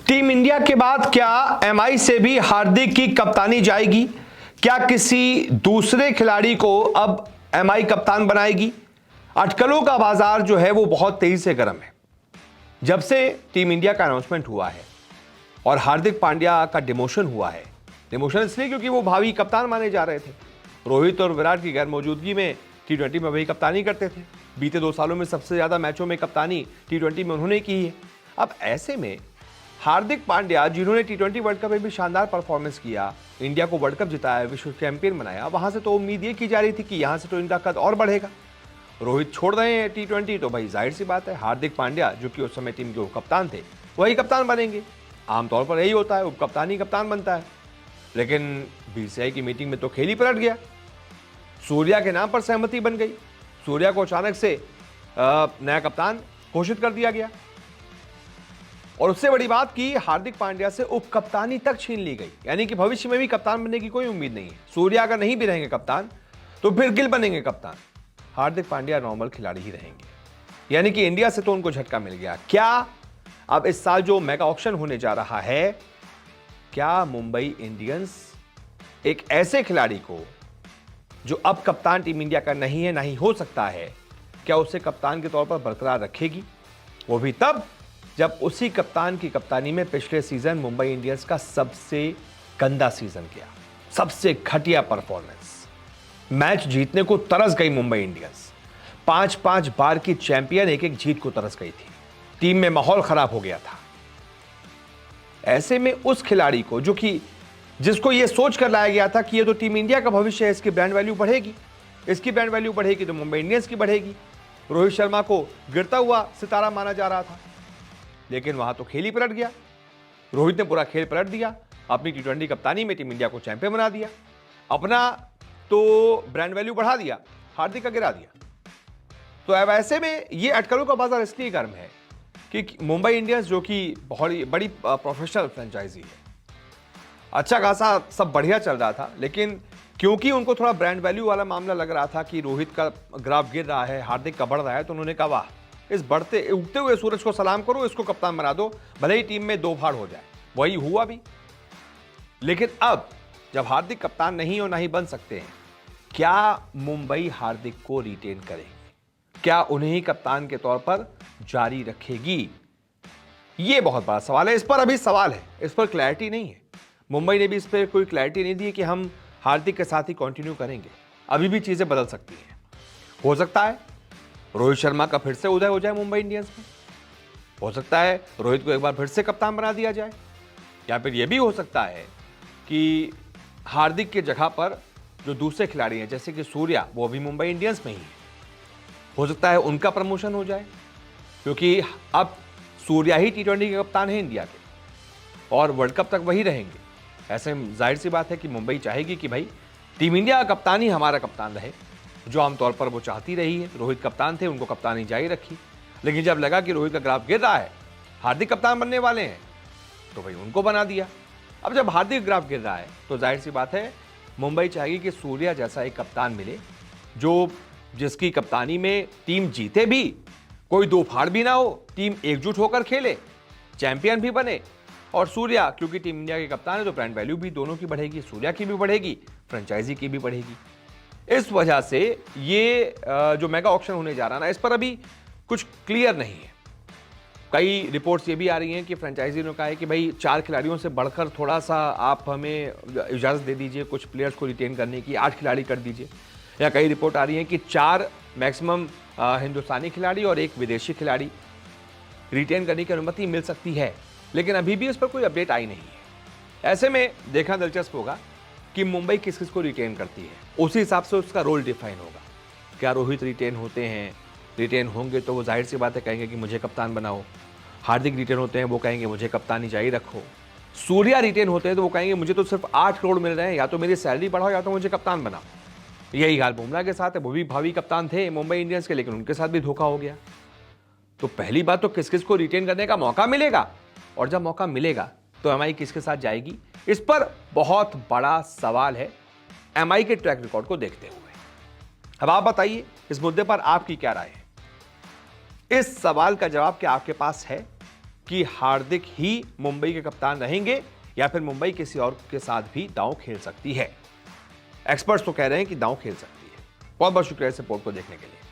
Team India के बाद क्या एमआई से भी हार्दिक की कप्तानी जाएगी? क्या किसी दूसरे खिलाड़ी को अब एमआई कप्तान बनाएगी? अटकलों का बाजार जो है वो बहुत तेजी से गर्म है। जब से टीम इंडिया का अनाउंसमेंट हुआ है और हार्दिक पांड्या का डिमोशन हुआ है, डिमोशन इसलिए क्योंकि वो भावी कप्तान माने जा रहे थे। रोहित और विराट की गैर मौजूदगी में टी20 में वही कप्तानी करते थे। बीते 2 सालों में सबसे ज्यादा मैचों में कप्तानी टी20 में उन्होंने की है। अब ऐसे में हार्दिक पांड्या, जिन्होंने टी20 वर्ल्ड कप में भी शानदार परफॉर्मेंस किया, इंडिया को वर्ल्ड कप जिताया, विश्व चैंपियन बनाया, वहां से तो उम्मीद ये की जा रही थी कि यहां से तो इनका कद और बढ़ेगा। रोहित छोड़ रहे हैं टी20, तो भाई जाहिर सी बात है हार्दिक पांड्या, जो कि उस समय टीम के कप्तान थे, वही कप्तान बनेंगे। आमतौर पर यही होता है, उप कप्तान ही कप्तान बनता है। लेकिन बीसीसीआई की मीटिंग में तो खेल ही पलट गया। सूर्या के नाम पर सहमति बन गई। सूर्या को अचानक से नया कप्तान घोषित कर दिया गया और उससे बड़ी बात की हार्दिक पांड्या से उप कप्तानी तक छीन ली गई। यानी कि भविष्य में भी कप्तान बनने की कोई उम्मीद नहीं है। सूर्या अगर नहीं भी रहेंगे कप्तान तो फिर गिल बनेंगे कप्तान। हार्दिक पांड्या नॉर्मल खिलाड़ी ही रहेंगे। यानी कि इंडिया से तो उनको झटका मिल गया। क्या अब इस साल जो मेगा ऑक्शन होने जा रहा है, क्या मुंबई इंडियंस एक ऐसे खिलाड़ी को जो अब कप्तान टीम इंडिया का नहीं है, नहीं हो सकता है, क्या उसे कप्तान के तौर पर बरकरार रखेगी? वो भी तब जब उसी कप्तान की कप्तानी में पिछले सीजन मुंबई इंडियंस का सबसे गंदा सीजन गया, सबसे घटिया परफॉर्मेंस। मैच जीतने को तरस गई मुंबई इंडियंस। 5-5 बार की चैंपियन एक जीत को तरस गई थी। टीम में माहौल खराब हो गया था। ऐसे में उस खिलाड़ी को, जो कि जिसको यह सोच कर लाया गया था कि ये तो टीम इंडिया का भविष्य है, इसकी ब्रांड वैल्यू बढ़ेगी, इसकी ब्रांड वैल्यू बढ़ेगी तो मुंबई इंडियंस की बढ़ेगी। रोहित शर्मा को गिरता हुआ सितारा माना जा रहा था, लेकिन वहां तो खेल ही पलट गया। रोहित ने पूरा खेल पलट दिया। अपनी टी20 कप्तानी में टीम इंडिया को चैंपियन बना दिया, अपना तो ब्रांड वैल्यू बढ़ा दिया, हार्दिक का गिरा दिया। तो अब ऐसे में ये अटकलों का बाजार इसलिए गर्म है कि मुंबई इंडियंस, जो कि बहुत बड़ी प्रोफेशनल फ्रेंचाइजी है, अच्छा खासा सब बढ़िया चल रहा था, लेकिन क्योंकि उनको थोड़ा ब्रांड वैल्यू वाला मामला लग रहा था कि रोहित का ग्राफ गिर रहा है, हार्दिक का बढ़ रहा है, तो उन्होंने कहा वाह, इस बढ़ते उगते हुए सूरज को सलाम करो, इसको कप्तान बना दो, भले ही टीम में 2 फाड़ हो जाए। वही हुआ भी। लेकिन अब जब हार्दिक कप्तान नहीं और नहीं बन सकते हैं, क्या मुंबई हार्दिक को रिटेन करेगी? क्या उन्हें ही कप्तान के तौर पर जारी रखेगी? यह बहुत बड़ा सवाल है। इस पर अभी सवाल है, इस पर क्लैरिटी नहीं है। मुंबई ने भी इस पर कोई क्लैरिटी नहीं दी कि हम हार्दिक के साथ ही कंटिन्यू करेंगे। अभी भी चीजें बदल सकती हैं। हो सकता है रोहित शर्मा का फिर से उदय हो जाए मुंबई इंडियंस में। हो सकता है रोहित को एक बार फिर से कप्तान बना दिया जाए, या फिर यह भी हो सकता है कि हार्दिक की जगह पर जो दूसरे खिलाड़ी हैं, जैसे कि सूर्या, वो भी मुंबई इंडियंस में ही है। हो सकता है उनका प्रमोशन हो जाए, क्योंकि अब सूर्या ही टी20 के कप्तान है इंडिया के और वर्ल्ड कप तक वही रहेंगे। ऐसे में जाहिर सी बात है कि मुंबई चाहेगी कि भाई टीम इंडिया का कप्तान ही हमारा कप्तान रहे, जो आमतौर पर वो चाहती रही है। रोहित कप्तान थे, उनको कप्तानी जारी रखी, लेकिन जब लगा कि रोहित का ग्राफ गिर रहा है, हार्दिक कप्तान बनने वाले हैं, तो भाई उनको बना दिया। अब जब हार्दिक ग्राफ गिर रहा है तो जाहिर सी बात है मुंबई चाहेगी कि सूर्या जैसा एक कप्तान मिले, जो जिसकी कप्तानी में टीम जीते भी, कोई 2 फाड़ भी ना हो, टीम एकजुट होकर खेले, चैंपियन भी बने। और सूर्या क्योंकि टीम इंडिया के कप्तान है तो ब्रांड वैल्यू भी दोनों की बढ़ेगी, सूर्या की भी बढ़ेगी, फ्रेंचाइजी की भी बढ़ेगी। इस वजह से ये जो मेगा ऑक्शन होने जा रहा है ना, इस पर अभी कुछ क्लियर नहीं है। कई रिपोर्ट्स ये भी आ रही हैं कि फ्रेंचाइजी ने कहा है कि भाई 4 खिलाड़ियों से बढ़कर थोड़ा सा आप हमें इजाज़त दे दीजिए कुछ प्लेयर्स को रिटेन करने की, 8 खिलाड़ी कर दीजिए। या कई रिपोर्ट आ रही हैं कि 4 मैक्सिमम हिंदुस्तानी खिलाड़ी और 1 विदेशी खिलाड़ी रिटेन करने की अनुमति मिल सकती है, लेकिन अभी भी इस पर कोई अपडेट आई नहीं है। ऐसे में देखना दिलचस्प होगा कि मुंबई किस किस को रिटेन करती है, उसी हिसाब से उसका रोल डिफाइन होगा। क्या रोहित रिटेन होते हैं, रिटेन होंगे तो वो जाहिर सी बात है कहेंगे कि मुझे कप्तान बनाओ। हार्दिक रिटेन होते हैं, वो कहेंगे मुझे कप्तानी जारी रखो। सूर्या रिटेन होते हैं तो वो कहेंगे मुझे तो सिर्फ 8 करोड़ मिल रहे हैं, या तो मेरी सैलरी बढ़ाओ या तो मुझे कप्तान बनाओ। यही हाल बुमराह के साथ है। वो भी भावी कप्तान थे मुंबई इंडियंस के, लेकिन उनके साथ भी धोखा हो गया। तो पहली बात तो किस किस को रिटेन करने का मौका मिलेगा, और जब मौका मिलेगा तो एमआई किसके साथ जाएगी, इस पर बहुत बड़ा सवाल है एमआई के ट्रैक रिकॉर्ड को देखते हुए। अब आप बताइए इस मुद्दे पर आपकी क्या राय है? इस सवाल का जवाब क्या आपके पास है? कि हार्दिक ही मुंबई के कप्तान रहेंगे या फिर मुंबई किसी और के साथ भी दांव खेल सकती है। एक्सपर्ट्स तो कह रहे हैं कि दांव खेल सकती है। बहुत बहुत शुक्रिया इस रिपोर्ट को देखने के लिए।